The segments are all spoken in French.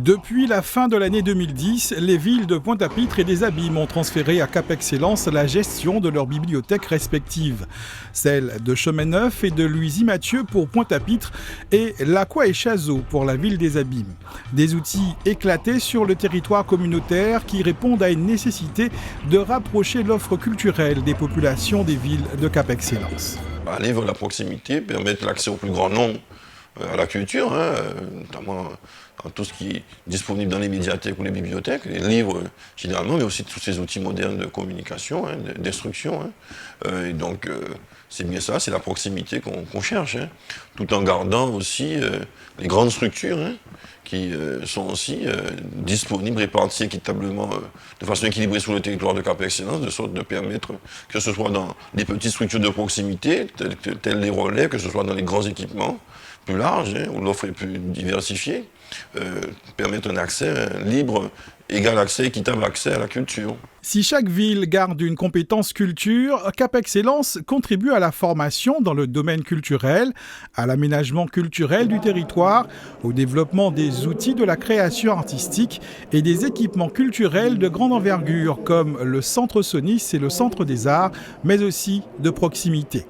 Depuis la fin de l'année 2010, les villes de Pointe-à-Pitre et des Abîmes ont transféré à Cap Excellence la gestion de leurs bibliothèques respectives. Celles de Chemin-Neuf et de Louisy-Mathieu pour Pointe-à-Pitre et Lacroix et Chazot pour la ville des Abîmes. Des outils éclatés sur le territoire communautaire qui répondent à une nécessité de rapprocher l'offre culturelle des populations des villes de Cap Excellence. Aller vers la proximité, permettre l'accès au plus grand nombre à la culture, notamment à tout ce qui est disponible dans les médiathèques ou les bibliothèques, les livres généralement, mais aussi tous ces outils modernes de communication, d'instruction. Et donc, c'est bien ça, c'est la proximité qu'on cherche, tout en gardant aussi les grandes structures qui sont aussi disponibles, réparties équitablement, de façon équilibrée sur le territoire de Cap Excellence, de sorte de permettre que ce soit dans des petites structures de proximité, telles les relais, que ce soit dans les grands équipements plus larges, où l'offre est plus diversifiée, permettre un accès libre, égal accès, équitable accès à la culture. Si chaque ville garde une compétence culture, Cap Excellence contribue à la formation dans le domaine culturel, à l'aménagement culturel du territoire, au développement des outils de la création artistique et des équipements culturels de grande envergure comme le Centre Sonis et le Centre des Arts, mais aussi de proximité.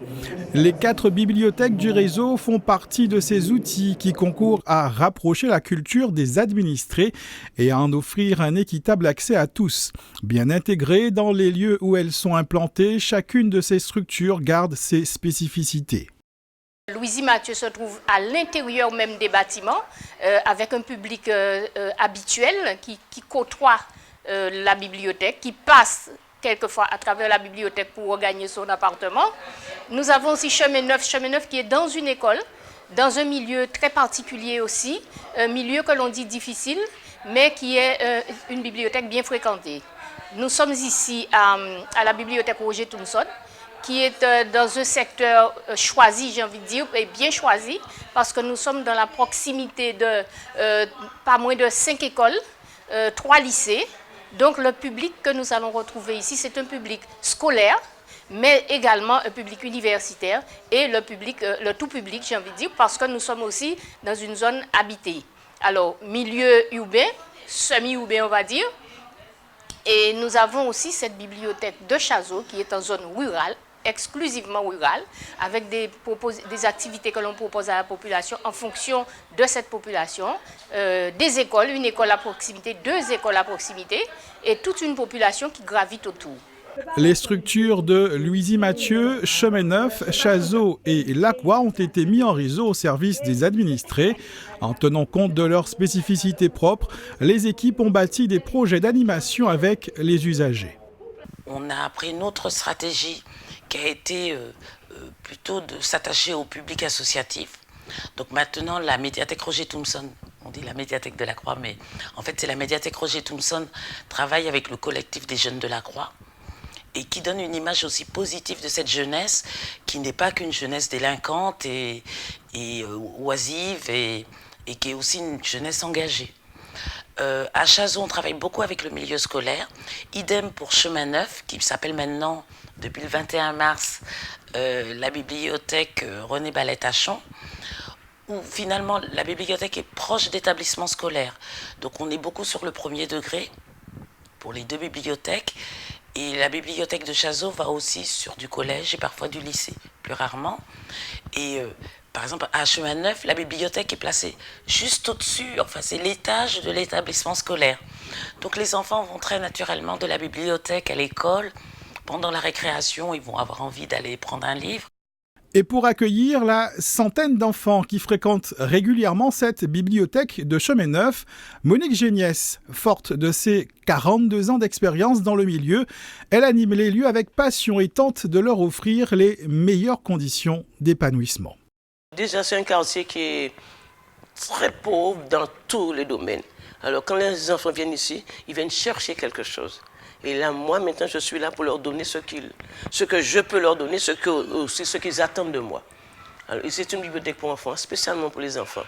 Les 4 bibliothèques du réseau font partie de ces outils qui concourent à rapprocher la culture des administrés et à en offrir un équitable accès à tous. Bien intégrées dans les lieux où elles sont implantées, chacune de ces structures garde ses spécificités. Louisy-Mathieu se trouve à l'intérieur même des bâtiments, avec un public habituel qui côtoie la bibliothèque, qui passe quelquefois à travers la bibliothèque pour regagner son appartement. Nous avons aussi Chemin-Neuf qui est dans une école, dans un milieu très particulier aussi, un milieu que l'on dit difficile, mais qui est une bibliothèque bien fréquentée. Nous sommes ici à la bibliothèque Roger Thompson, qui est dans un secteur choisi, j'ai envie de dire, et bien choisi, parce que nous sommes dans la proximité de pas moins de 5 écoles, 3 lycées. Donc le public que nous allons retrouver ici, c'est un public scolaire, mais également un public universitaire et le tout public, j'ai envie de dire, parce que nous sommes aussi dans une zone habitée. Alors, milieu urbain, semi-urbain, on va dire. Et nous avons aussi cette bibliothèque de Chazot qui est en zone rurale, exclusivement rurale, avec des activités que l'on propose à la population en fonction de cette population, des écoles, une école à proximité, 2 écoles à proximité, et toute une population qui gravite autour. Les structures de Louisy-Mathieu, Chemin-Neuf, Chazot et Lacroix ont été mis en réseau au service des administrés. En tenant compte de leurs spécificités propres, les équipes ont bâti des projets d'animation avec les usagers. On a pris une autre stratégie qui a été plutôt de s'attacher au public associatif. Donc maintenant, la médiathèque Roger Thompson, on dit la médiathèque de Lacroix, mais en fait c'est la médiathèque Roger Thompson, travaille avec le collectif des jeunes de Lacroix et qui donne une image aussi positive de cette jeunesse qui n'est pas qu'une jeunesse délinquante et oisive et qui est aussi une jeunesse engagée. À Chazot, on travaille beaucoup avec le milieu scolaire. Idem pour Chemin-Neuf, qui s'appelle maintenant, depuis le 21 mars, la bibliothèque René Ballet-Tachon, où finalement la bibliothèque est proche d'établissements scolaires. Donc on est beaucoup sur le premier degré pour les 2 bibliothèques. Et la bibliothèque de Chazot va aussi sur du collège et parfois du lycée, plus rarement. Et par exemple, à Chemin-Neuf, la bibliothèque est placée juste au-dessus, enfin c'est l'étage de l'établissement scolaire. Donc les enfants vont très naturellement de la bibliothèque à l'école. Pendant la récréation, ils vont avoir envie d'aller prendre un livre. Et pour accueillir la centaine d'enfants qui fréquentent régulièrement cette bibliothèque de Chemin-Neuf, Monique Géniès, forte de ses 42 ans d'expérience dans le milieu, elle anime les lieux avec passion et tente de leur offrir les meilleures conditions d'épanouissement. Déjà, c'est un quartier qui est très pauvre dans tous les domaines. Alors, quand les enfants viennent ici, ils viennent chercher quelque chose. Et là, moi, maintenant, je suis là pour leur donner ce que je peux leur donner, aussi ce qu'ils attendent de moi. Alors, c'est une bibliothèque pour enfants, spécialement pour les enfants.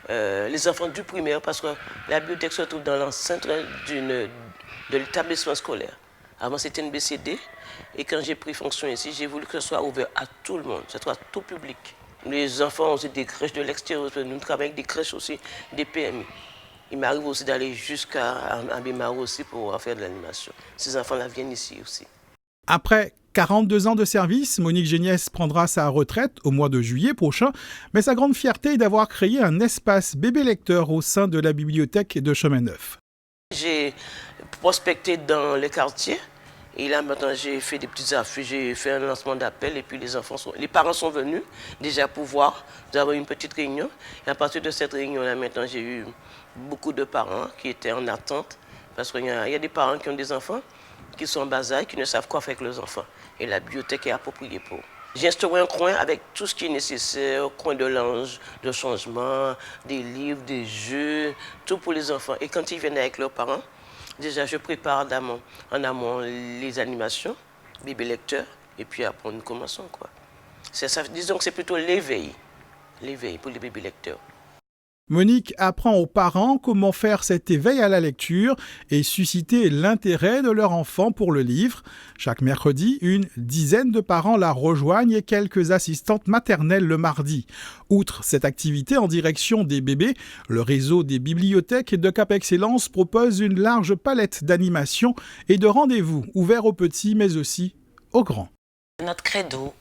Les enfants du primaire, parce que la bibliothèque se trouve dans l'enceinte de l'établissement scolaire. Avant, c'était une BCD. Et quand j'ai pris fonction ici, j'ai voulu que ce soit ouvert à tout le monde, que ce soit à tout public. Les enfants ont aussi des crèches de l'extérieur. Nous travaillons avec des crèches aussi, des PMI. Il m'arrive aussi d'aller jusqu'à Abimaro aussi pour faire de l'animation. Ces enfants-là viennent ici aussi. Après 42 ans de service, Monique Géniès prendra sa retraite au mois de juillet prochain, mais sa grande fierté est d'avoir créé un espace bébé lecteur au sein de la bibliothèque de Chemin Neuf. J'ai prospecté dans les quartiers et là maintenant j'ai fait des petites affiches, j'ai fait un lancement d'appel et puis les parents sont venus déjà pour voir. Nous avons eu une petite réunion et à partir de cette réunion-là maintenant j'ai eu beaucoup de parents qui étaient en attente parce qu'il y a des parents qui ont des enfants qui sont en bas âge, qui ne savent quoi faire avec leurs enfants. Et la bibliothèque est appropriée pour eux. J'ai instauré un coin avec tout ce qui est nécessaire, coin de linge, de changement, des livres, des jeux, tout pour les enfants. Et quand ils viennent avec leurs parents, déjà je prépare en amont les animations, bébé lecteur, et puis après nous commençons, quoi. Disons que c'est plutôt l'éveil pour les bébés lecteurs. Monique apprend aux parents comment faire cet éveil à la lecture et susciter l'intérêt de leur enfant pour le livre. Chaque mercredi, une dizaine de parents la rejoignent et quelques assistantes maternelles le mardi. Outre cette activité en direction des bébés, le réseau des bibliothèques de Cap Excellence propose une large palette d'animations et de rendez-vous ouverts aux petits mais aussi aux grands. Notre credo,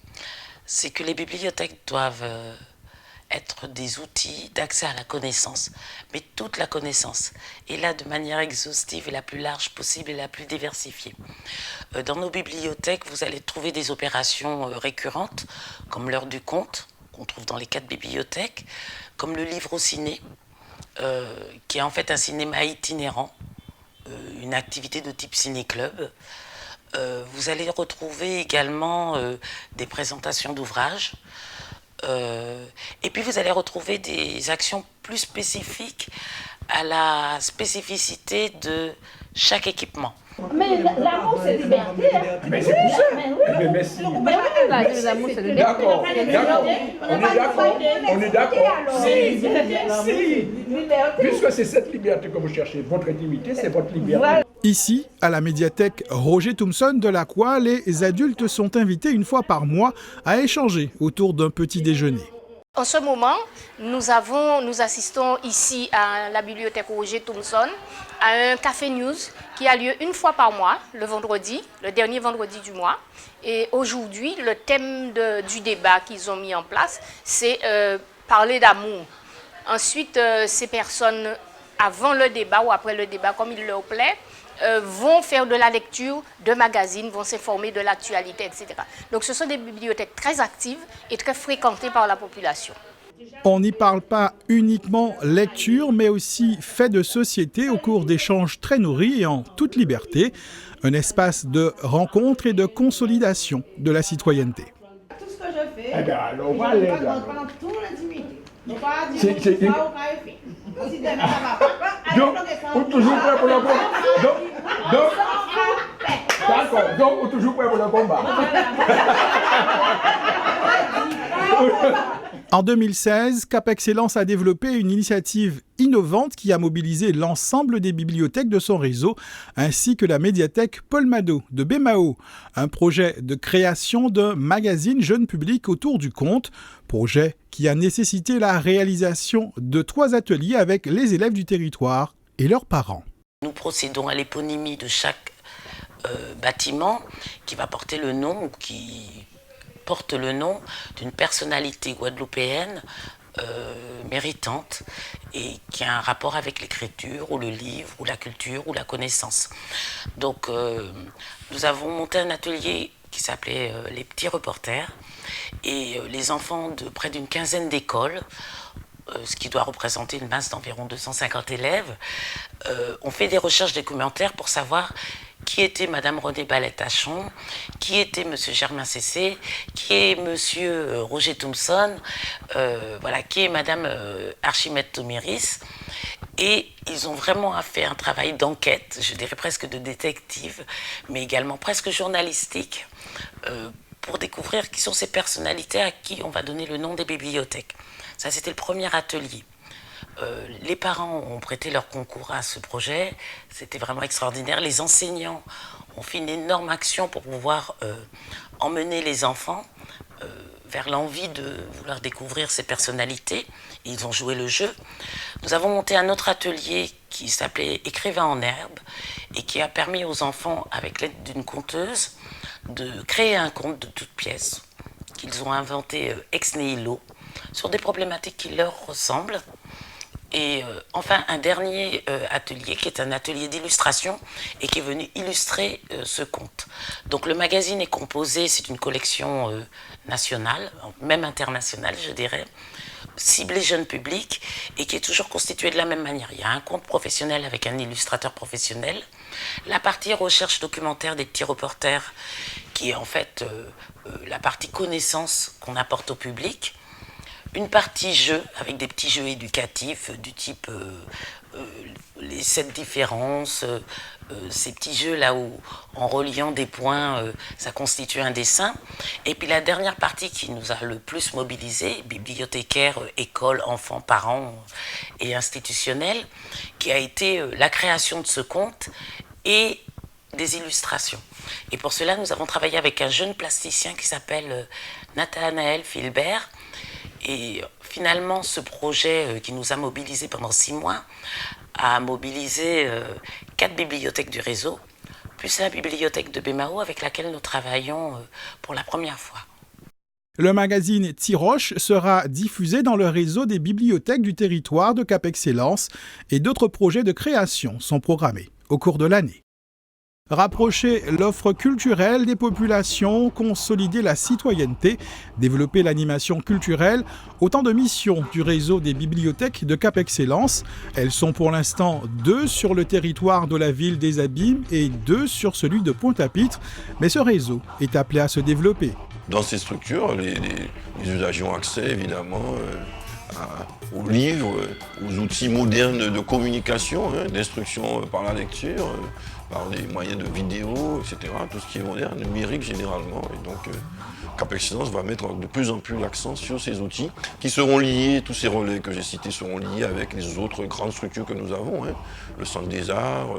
c'est que les bibliothèques doivent être des outils d'accès à la connaissance, mais toute la connaissance, et là de manière exhaustive et la plus large possible et la plus diversifiée. Dans nos bibliothèques, vous allez trouver des opérations récurrentes, comme l'heure du conte, qu'on trouve dans les 4 bibliothèques, comme le livre au ciné, qui est en fait un cinéma itinérant, une activité de type ciné-club. Vous allez retrouver également des présentations d'ouvrages, et puis vous allez retrouver des actions plus spécifiques à la spécificité de chaque équipement. Mais l'amour, c'est liberté. Hein. Mais c'est pour ça. Mais merci. L'amour, c'est liberté. D'accord. On est d'accord. Si. Puisque c'est cette liberté que vous cherchez, votre intimité, c'est votre liberté. Ici, à la médiathèque Roger Thompson de Lacroix, les adultes sont invités une fois par mois à échanger autour d'un petit déjeuner. En ce moment, nous assistons ici à la bibliothèque Roger Thompson à un Café News qui a lieu une fois par mois, le vendredi, le dernier vendredi du mois. Et aujourd'hui, le thème du débat qu'ils ont mis en place, c'est parler d'amour. Ensuite, ces personnes, avant le débat ou après le débat, comme il leur plaît, vont faire de la lecture de magazines, vont s'informer de l'actualité, etc. Donc ce sont des bibliothèques très actives et très fréquentées par la population. On n'y parle pas uniquement lecture, mais aussi fait de société au cours d'échanges très nourris et en toute liberté. Un espace de rencontre et de consolidation de la citoyenneté. Tout ce que je fais, Eh bien, alors, je voilà. le parle pendant toute l'intimité. Donc, pas dire que ça ou pas fait. Si demain ça va pas, Donc, on est toujours prêt pour le combat. D'accord. Donc, on est toujours prêt pour le combat. En 2016, Cap Excellence a développé une initiative innovante qui a mobilisé l'ensemble des bibliothèques de son réseau, ainsi que la médiathèque Paul Mado de Bémao, un projet de création d'un magazine jeune public autour du conte, projet qui a nécessité la réalisation de 3 ateliers avec les élèves du territoire et leurs parents. Nous procédons à l'éponymie de chaque bâtiment qui va porter le nom ou qui porte le nom d'une personnalité guadeloupéenne méritante et qui a un rapport avec l'écriture ou le livre ou la culture ou la connaissance. Donc nous avons monté un atelier qui s'appelait Les Petits Reporters et les enfants de près d'une quinzaine d'écoles, ce qui doit représenter une masse d'environ 250 élèves, ont fait des recherches documentaires pour savoir qui était Madame Renée Ballet-Tachon, qui était Monsieur Germain Cessé, qui est Monsieur Roger Thompson, qui est Madame Archimède Tomiris. Et ils ont vraiment fait un travail d'enquête, je dirais presque de détective, mais également presque journalistique, pour découvrir qui sont ces personnalités à qui on va donner le nom des bibliothèques. Ça, c'était le premier atelier. Les parents ont prêté leur concours à ce projet, c'était vraiment extraordinaire. Les enseignants ont fait une énorme action pour pouvoir emmener les enfants vers l'envie de vouloir découvrir ces personnalités. Ils ont joué le jeu. Nous avons monté un autre atelier qui s'appelait Écrivain en herbe et qui a permis aux enfants, avec l'aide d'une conteuse, de créer un conte de toutes pièces qu'ils ont inventé ex nihilo sur des problématiques qui leur ressemblent. Et enfin, un dernier atelier qui est un atelier d'illustration et qui est venu illustrer ce conte. Donc le magazine est composé, c'est une collection nationale, même internationale je dirais, ciblée jeune public et qui est toujours constituée de la même manière. Il y a un conte professionnel avec un illustrateur professionnel, la partie recherche documentaire des petits reporters qui est en fait la partie connaissance qu'on apporte au public, une partie jeu avec des petits jeux éducatifs du type les 7 différences, ces petits jeux là où en reliant des points ça constitue un dessin, et puis la dernière partie qui nous a le plus mobilisés, bibliothécaires, écoles, enfants, parents et institutionnels, qui a été la création de ce conte et des illustrations. Et pour cela nous avons travaillé avec un jeune plasticien qui s'appelle Nathanaël Filbert. Et finalement, ce projet qui nous a mobilisés pendant 6 mois a mobilisé 4 bibliothèques du réseau, plus la bibliothèque de Bémao avec laquelle nous travaillons pour la première fois. Le magazine Tiroche sera diffusé dans le réseau des bibliothèques du territoire de Cap Excellence et d'autres projets de création sont programmés au cours de l'année. Rapprocher l'offre culturelle des populations, consolider la citoyenneté, développer l'animation culturelle, autant de missions du réseau des bibliothèques de Cap Excellence. Elles sont pour l'instant 2 sur le territoire de la ville des Abîmes et 2 sur celui de Pointe-à-Pitre, mais ce réseau est appelé à se développer. Dans ces structures, les usagers ont accès évidemment aux livres, aux outils modernes de communication, d'instruction par la lecture, par des moyens de vidéo, etc. Tout ce qui est moderne, numérique généralement. Et donc, Cap Excellence va mettre de plus en plus l'accent sur ces outils qui seront liés, tous ces relais que j'ai cités seront liés avec les autres grandes structures que nous avons. Le Centre des Arts,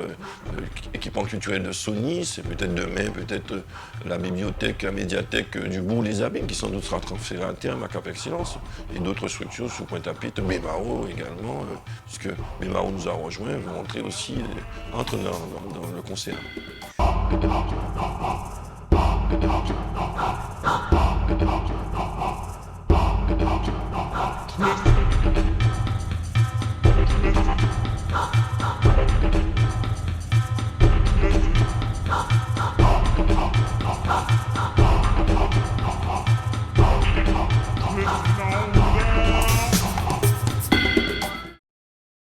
l'équipement culturel de Sony, c'est peut-être demain, peut-être la bibliothèque, la médiathèque du Bourg des Abîmes qui sans doute sera transférée à terme à Cap Excellence. Et d'autres structures sur Pointe-à-Pitre, Bémao également, puisque Bémao nous a rejoints, vont entrer aussi, entre dans le concert.